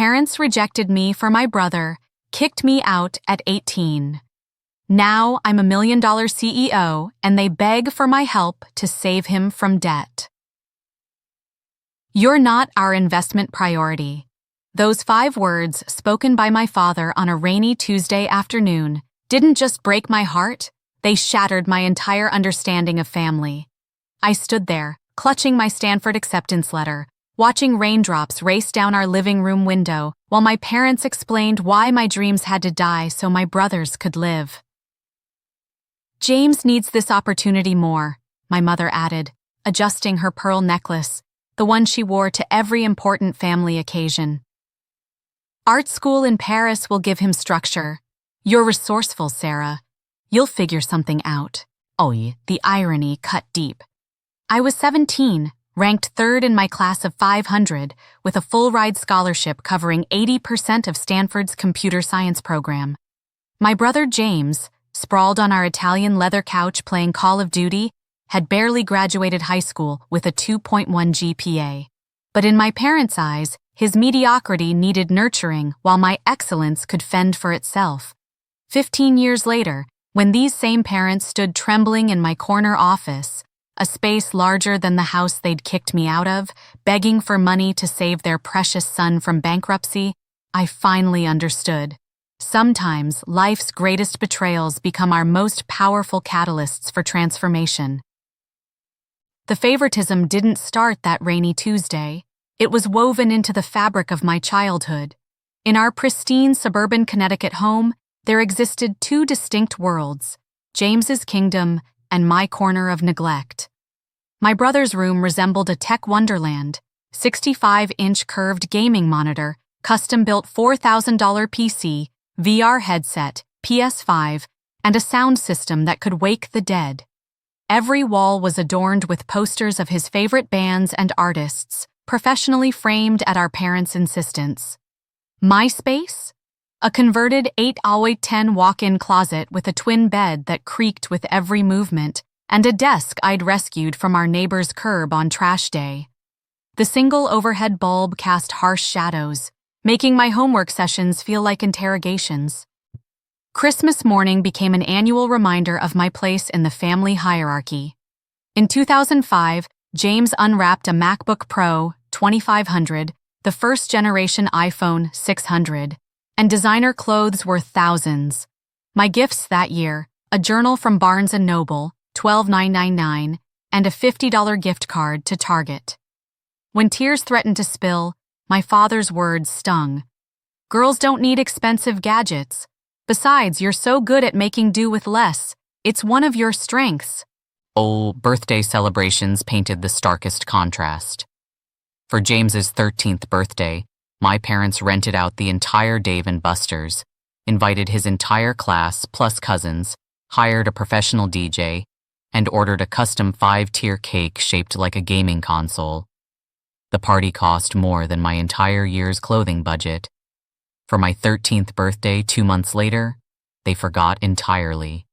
parents rejected me for my brother, kicked me out at 18. Now I'm a $1 million CEO and they beg for my help to save him from debt. You're not our investment priority. Those 5 words spoken by my father on a rainy Tuesday afternoon didn't just break my heart, they shattered my entire understanding of family. I stood there, clutching my Stanford acceptance letter, watching raindrops race down our living room window while my parents explained why my dreams had to die so my brothers could live. James needs this opportunity more, my mother added, adjusting her pearl necklace, the one she wore to every important family occasion. Art school in Paris will give him structure. You're resourceful, Sarah. You'll figure something out. Oh, the irony cut deep. I was 17, ranked 3rd in my class of 500, with a full-ride scholarship covering 80% of Stanford's computer science program. My brother James, sprawled on our Italian leather couch playing Call of Duty, had barely graduated high school with a 2.1 GPA. But in my parents' eyes, his mediocrity needed nurturing while my excellence could fend for itself. 15 years later, when these same parents stood trembling in my corner office, a space larger than the house they'd kicked me out of, begging for money to save their precious son from bankruptcy, I finally understood. Sometimes life's greatest betrayals become our most powerful catalysts for transformation. The favoritism didn't start that rainy Tuesday. It was woven into the fabric of my childhood. In our pristine suburban Connecticut home, there existed 2 distinct worlds, James's kingdom and my corner of neglect. My brother's room resembled a tech wonderland, 65-inch curved gaming monitor, custom-built $4,000 PC, VR headset, PS5, and a sound system that could wake the dead. Every wall was adorned with posters of his favorite bands and artists, professionally framed at our parents' insistence. My space? A converted 8x10 walk-in closet with a twin bed that creaked with every movement, and a desk I'd rescued from our neighbor's curb on trash day. The single overhead bulb cast harsh shadows, making my homework sessions feel like interrogations. Christmas morning became an annual reminder of my place in the family hierarchy. In 2005, James unwrapped a MacBook Pro 2500, the first-generation iPhone 600, and designer clothes worth thousands. My gifts that year, a journal from Barnes & Noble, $12,999, and a $50 gift card to Target. When tears threatened to spill, my father's words stung. Girls don't need expensive gadgets. Besides, you're so good at making do with less. It's one of your strengths. Birthday celebrations painted the starkest contrast. For James's 13th birthday, my parents rented out the entire Dave & Buster's, invited his entire class plus cousins, hired a professional DJ, and ordered a custom 5-tier cake shaped like a gaming console. The party cost more than my entire year's clothing budget. For my 13th birthday 2 months later, they forgot entirely.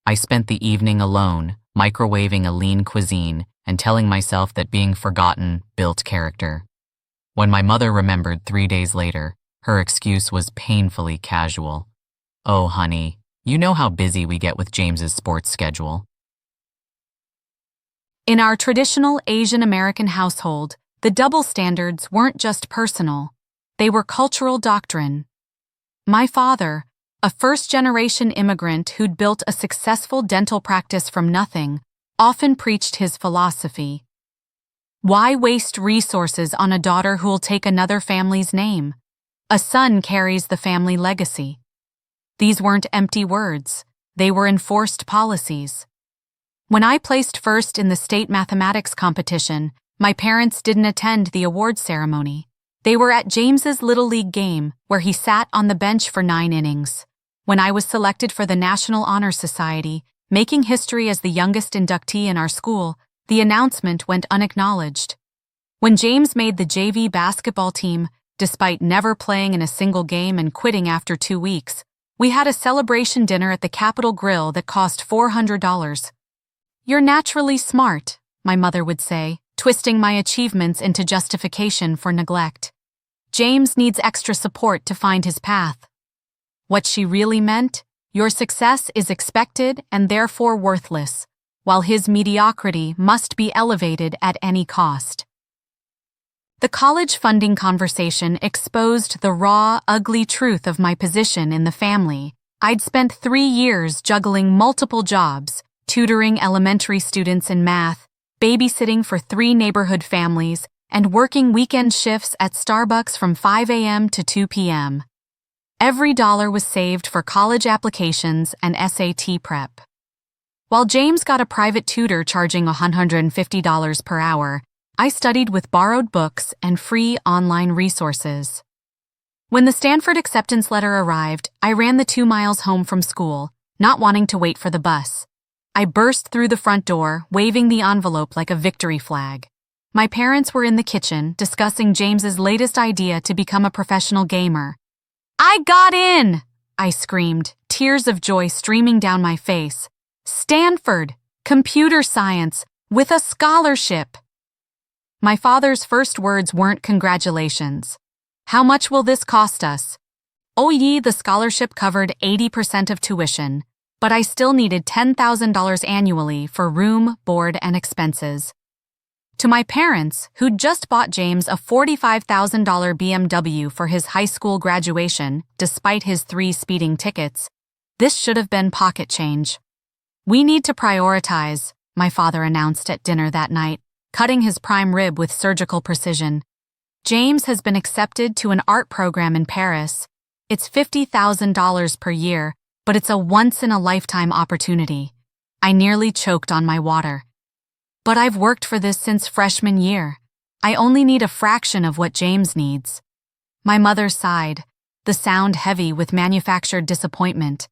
I spent the evening alone, microwaving a lean cuisine and telling myself that being forgotten built character. When my mother remembered 3 days later, her excuse was painfully casual. Oh, honey, you know how busy we get with James's sports schedule. In our traditional Asian American household, the double standards weren't just personal. They were cultural doctrine. My father, a first-generation immigrant who'd built a successful dental practice from nothing, often preached his philosophy. Why waste resources on a daughter who'll take another family's name? A son carries the family legacy. These weren't empty words. They were enforced policies. When I placed first in the state mathematics competition, my parents didn't attend the award ceremony. They were at James's Little League game, where he sat on the bench for 9 innings. When I was selected for the National Honor Society, making history as the youngest inductee in our school, the announcement went unacknowledged. When James made the JV basketball team, despite never playing in a single game and quitting after 2 weeks, we had a celebration dinner at the Capitol Grill that cost $400. You're naturally smart, my mother would say, twisting my achievements into justification for neglect. James needs extra support to find his path. What she really meant? Your success is expected and therefore worthless, while his mediocrity must be elevated at any cost. The college funding conversation exposed the raw, ugly truth of my position in the family. I'd spent 3 years juggling multiple jobs, tutoring elementary students in math, babysitting for 3 neighborhood families, and working weekend shifts at Starbucks from 5 a.m. to 2 p.m. Every dollar was saved for college applications and SAT prep. While James got a private tutor charging $150 per hour, I studied with borrowed books and free online resources. When the Stanford acceptance letter arrived, I ran the 2 miles home from school, not wanting to wait for the bus. I burst through the front door, waving the envelope like a victory flag. My parents were in the kitchen, discussing James's latest idea to become a professional gamer. "I got in!" I screamed, tears of joy streaming down my face. "Stanford! Computer science! With a scholarship!" My father's first words weren't congratulations. "How much will this cost us?" The scholarship covered 80% of tuition, but I still needed $10,000 annually for room, board, and expenses. To my parents, who'd just bought James a $45,000 BMW for his high school graduation, despite his 3 speeding tickets, this should have been pocket change. "We need to prioritize," my father announced at dinner that night, cutting his prime rib with surgical precision. "James has been accepted to an art program in Paris. It's $50,000 per year, but it's a once-in-a-lifetime opportunity." I nearly choked on my water. "But I've worked for this since freshman year. I only need a fraction of what James needs." My mother sighed, the sound heavy with manufactured disappointment.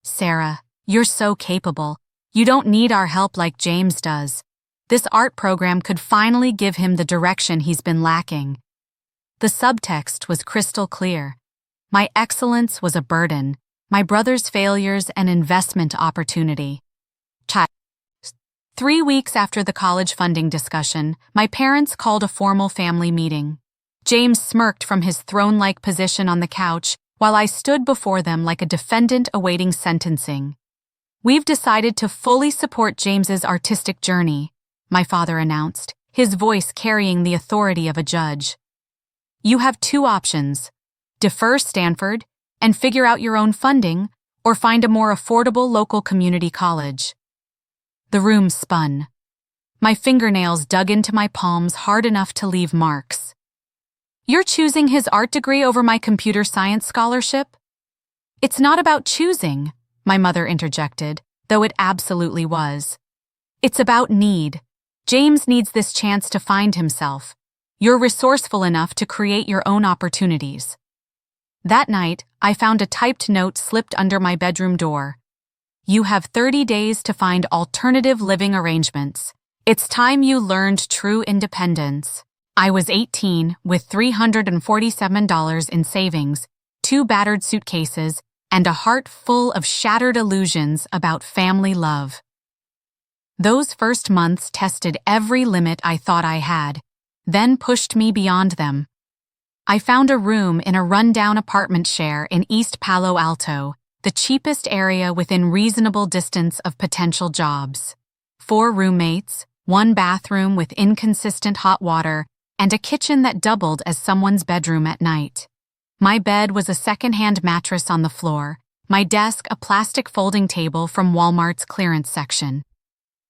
"Sarah, you're so capable. You don't need our help like James does. This art program could finally give him the direction he's been lacking." The subtext was crystal clear. My excellence was a burden, my brother's failures an investment opportunity. 3 weeks after the college funding discussion, my parents called a formal family meeting. James smirked from his throne-like position on the couch, while I stood before them like a defendant awaiting sentencing. "We've decided to fully support James's artistic journey," my father announced, his voice carrying the authority of a judge. "You have 2 options: defer Stanford and figure out your own funding, or find a more affordable local community college." The room spun. My fingernails dug into my palms hard enough to leave marks. "You're choosing his art degree over my computer science scholarship?" "It's not about choosing," my mother interjected, though it absolutely was. "It's about need. James needs this chance to find himself. You're resourceful enough to create your own opportunities." That night, I found a typed note slipped under my bedroom door. "You have 30 days to find alternative living arrangements. It's time you learned true independence." I was 18, with $347 in savings, 2 battered suitcases, and a heart full of shattered illusions about family love. Those first months tested every limit I thought I had, then pushed me beyond them. I found a room in a rundown apartment share in East Palo Alto, the cheapest area within reasonable distance of potential jobs. 4 roommates, 1 bathroom with inconsistent hot water, and a kitchen that doubled as someone's bedroom at night. My bed was a second-hand mattress on the floor, my desk a plastic folding table from Walmart's clearance section.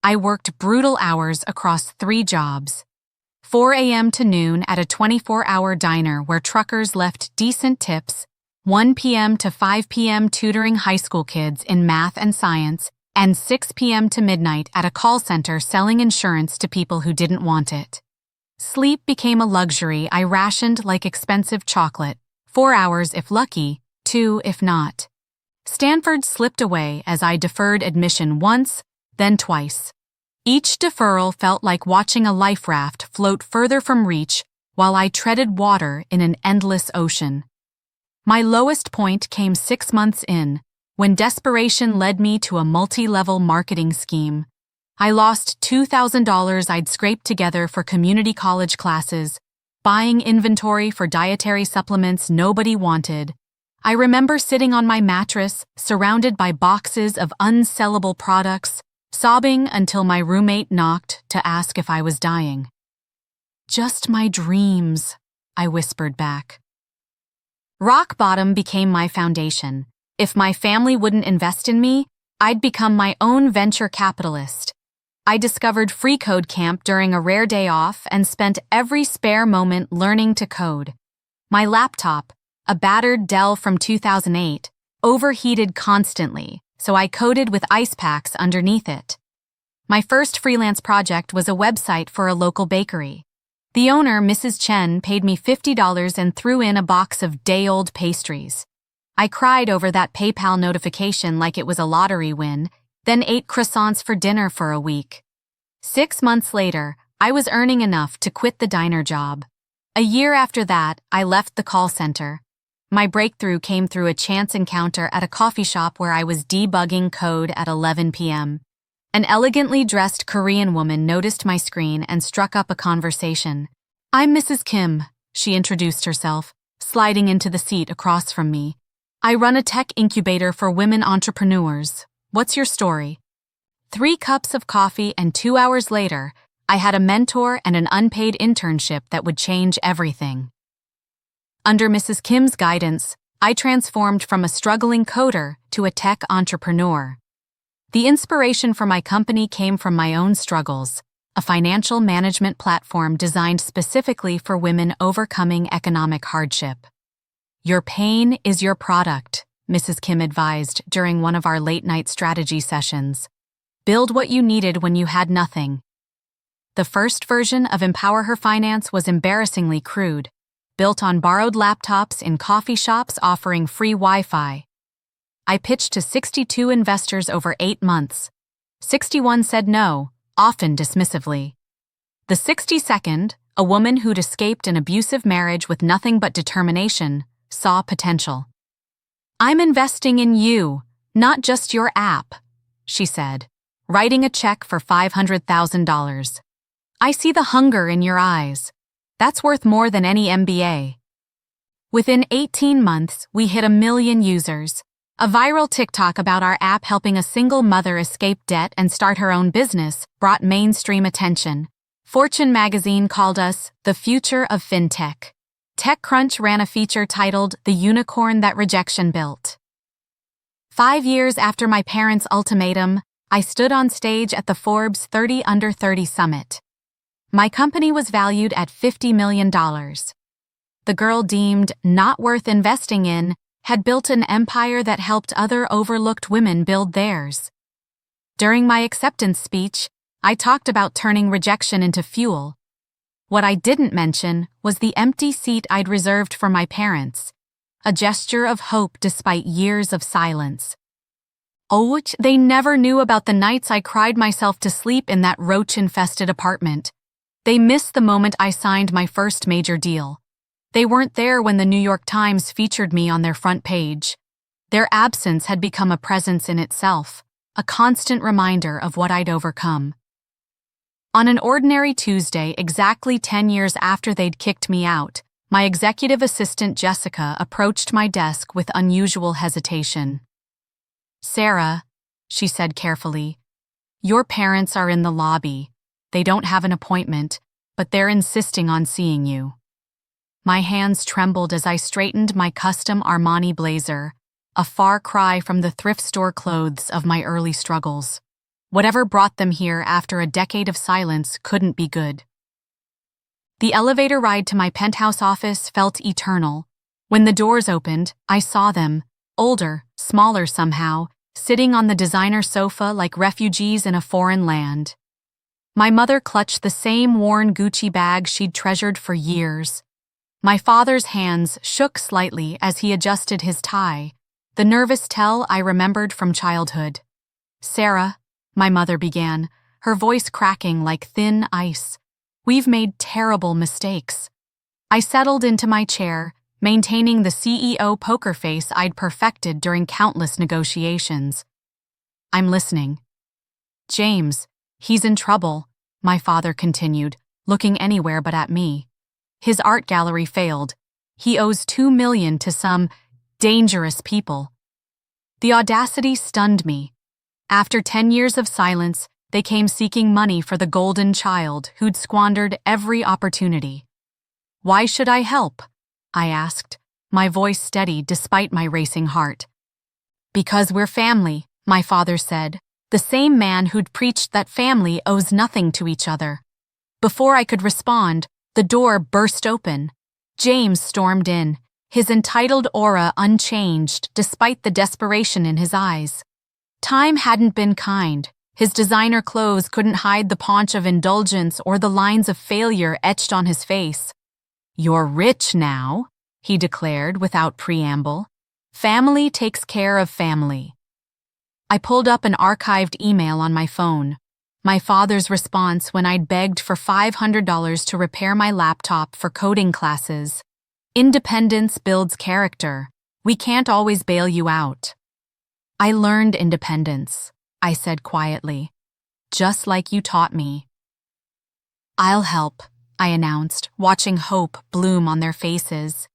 I worked brutal hours across 3 jobs. 4 a.m. to noon at a 24-hour diner where truckers left decent tips, 1 p.m. to 5 p.m. tutoring high school kids in math and science, and 6 p.m. to midnight at a call center selling insurance to people who didn't want it. Sleep became a luxury I rationed like expensive chocolate, 4 hours if lucky, 2 if not. Stanford slipped away as I deferred admission once, then twice. Each deferral felt like watching a life raft float further from reach while I treaded water in an endless ocean. My lowest point came 6 months in, when desperation led me to a multi-level marketing scheme. I lost $2,000 I'd scraped together for community college classes, buying inventory for dietary supplements nobody wanted. I remember sitting on my mattress, surrounded by boxes of unsellable products, sobbing until my roommate knocked to ask if I was dying. "Just my dreams," I whispered back. Rock bottom became my foundation. If my family wouldn't invest in me, I'd become my own venture capitalist. I discovered Free Code Camp during a rare day off and spent every spare moment learning to code. My laptop, a battered Dell from 2008, overheated constantly, so I coded with ice packs underneath it. My first freelance project was a website for a local bakery. The owner, Mrs. Chen, paid me $50 and threw in a box of day-old pastries. I cried over that PayPal notification like it was a lottery win, then ate croissants for dinner for a week. 6 months later, I was earning enough to quit the diner job. A year after that, I left the call center. My breakthrough came through a chance encounter at a coffee shop where I was debugging code at 11 p.m. An elegantly dressed Korean woman noticed my screen and struck up a conversation. "I'm Mrs. Kim," she introduced herself, sliding into the seat across from me. "I run a tech incubator for women entrepreneurs. What's your story?" 3 cups of coffee and 2 hours later, I had a mentor and an unpaid internship that would change everything. Under Mrs. Kim's guidance, I transformed from a struggling coder to a tech entrepreneur. The inspiration for my company came from my own struggles, a financial management platform designed specifically for women overcoming economic hardship. "Your pain is your product," Mrs. Kim advised during one of our late-night strategy sessions. "Build what you needed when you had nothing." The first version of Empower Her Finance was embarrassingly crude, built on borrowed laptops in coffee shops offering free Wi-Fi. I pitched to 62 investors over 8 months. 61 said no, often dismissively. The 62nd, a woman who'd escaped an abusive marriage with nothing but determination, saw potential. "I'm investing in you, not just your app," she said, writing a check for $500,000. "I see the hunger in your eyes. That's worth more than any MBA." Within 18 months, we hit 1 million users. A viral TikTok about our app helping a single mother escape debt and start her own business brought mainstream attention. Fortune magazine called us the future of fintech. TechCrunch ran a feature titled "The Unicorn That Rejection Built." 5 years after my parents' ultimatum, I stood on stage at the Forbes 30 Under 30 Summit. My company was valued at $50 million. The girl deemed not worth investing in had built an empire that helped other overlooked women build theirs. During my acceptance speech, I talked about turning rejection into fuel. What I didn't mention was the empty seat I'd reserved for my parents, a gesture of hope despite years of silence. Oh, they never knew about the nights I cried myself to sleep in that roach-infested apartment. They missed the moment I signed my first major deal. They weren't there when the New York Times featured me on their front page. Their absence had become a presence in itself, a constant reminder of what I'd overcome. On an ordinary Tuesday, exactly 10 years after they'd kicked me out, my executive assistant Jessica approached my desk with unusual hesitation. "Sarah," she said carefully, "your parents are in the lobby. They don't have an appointment, but they're insisting on seeing you." My hands trembled as I straightened my custom Armani blazer, a far cry from the thrift store clothes of my early struggles. Whatever brought them here after a decade of silence couldn't be good. The elevator ride to my penthouse office felt eternal. When the doors opened, I saw them, older, smaller somehow, sitting on the designer sofa like refugees in a foreign land. My mother clutched the same worn Gucci bag she'd treasured for years. My father's hands shook slightly as he adjusted his tie, the nervous tell I remembered from childhood. "Sarah," my mother began, her voice cracking like thin ice, "we've made terrible mistakes." I settled into my chair, maintaining the CEO poker face I'd perfected during countless negotiations. "I'm listening." "James, he's in trouble," my father continued, looking anywhere but at me. His art gallery failed. He owes $2 million to some dangerous people. The audacity stunned me. After 10 years of silence, they came seeking money for the golden child who'd squandered every opportunity. "Why should I help?" I asked, my voice steady despite my racing heart. "Because we're family," my father said, the same man who'd preached that family owes nothing to each other. Before I could respond, the door burst open. James stormed in, his entitled aura unchanged despite the desperation in his eyes. Time hadn't been kind. His designer clothes couldn't hide the paunch of indulgence or the lines of failure etched on his face. "You're rich now," he declared without preamble. "Family takes care of family." I pulled up an archived email on my phone. My father's response when I'd begged for $500 to repair my laptop for coding classes. "Independence builds character. We can't always bail you out." "I learned independence," I said quietly, "just like you taught me." "I'll help," I announced, watching hope bloom on their faces.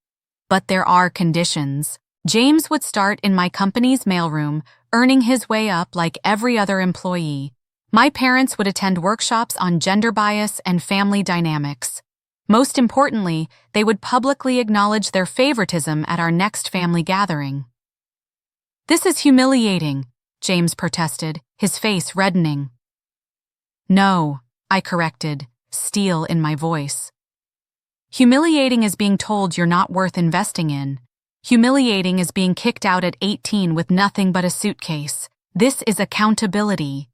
"But there are conditions." James would start in my company's mailroom, earning his way up like every other employee. My parents would attend workshops on gender bias and family dynamics. Most importantly, they would publicly acknowledge their favoritism at our next family gathering. "This is humiliating," James protested, his face reddening. "No," I corrected, steel in my voice. "Humiliating is being told you're not worth investing in. Humiliating is being kicked out at 18 with nothing but a suitcase. This is accountability."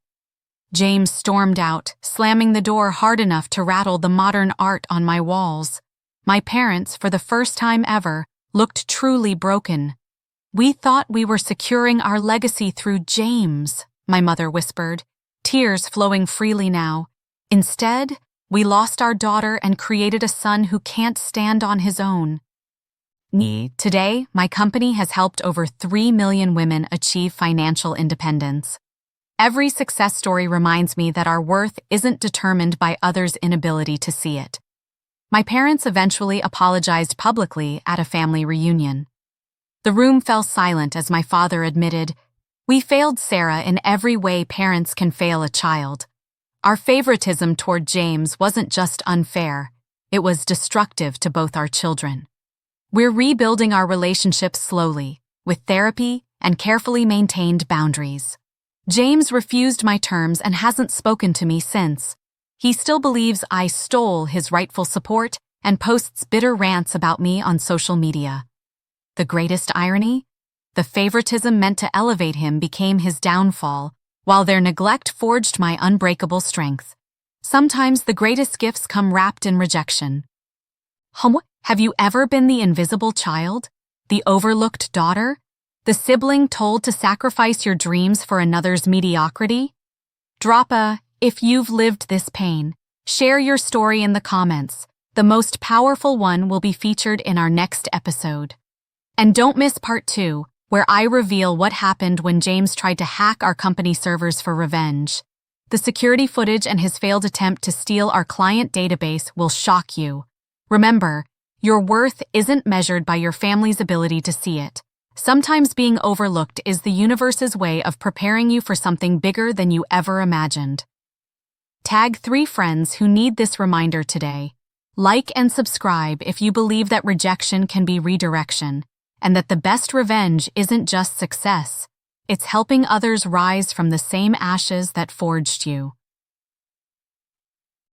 James stormed out, slamming the door hard enough to rattle the modern art on my walls. My parents, for the first time ever, looked truly broken. "We thought we were securing our legacy through James," my mother whispered, tears flowing freely now. "Instead, we lost our daughter and created a son who can't stand on his own." Today, my company has helped over 3 million women achieve financial independence. Every success story reminds me that our worth isn't determined by others' inability to see it. My parents eventually apologized publicly at a family reunion. The room fell silent as my father admitted, "We failed Sarah in every way parents can fail a child." Our favoritism toward James wasn't just unfair, it was destructive to both our children. We're rebuilding our relationship slowly, with therapy and carefully maintained boundaries. James refused my terms and hasn't spoken to me since. He still believes I stole his rightful support and posts bitter rants about me on social media. The greatest irony? The favoritism meant to elevate him became his downfall, while their neglect forged my unbreakable strength. Sometimes the greatest gifts come wrapped in rejection. Have you ever been the invisible child? The overlooked daughter? The sibling told to sacrifice your dreams for another's mediocrity? Drop a, if you've lived this pain. Share your story in the comments. The most powerful one will be featured in our next episode. And don't miss part 2, where I reveal what happened when James tried to hack our company servers for revenge. The security footage and his failed attempt to steal our client database will shock you. Remember, your worth isn't measured by your family's ability to see it. Sometimes being overlooked is the universe's way of preparing you for something bigger than you ever imagined. Tag 3 friends who need this reminder today. Like and subscribe if you believe that rejection can be redirection, and that the best revenge isn't just success. It's helping others rise from the same ashes that forged you.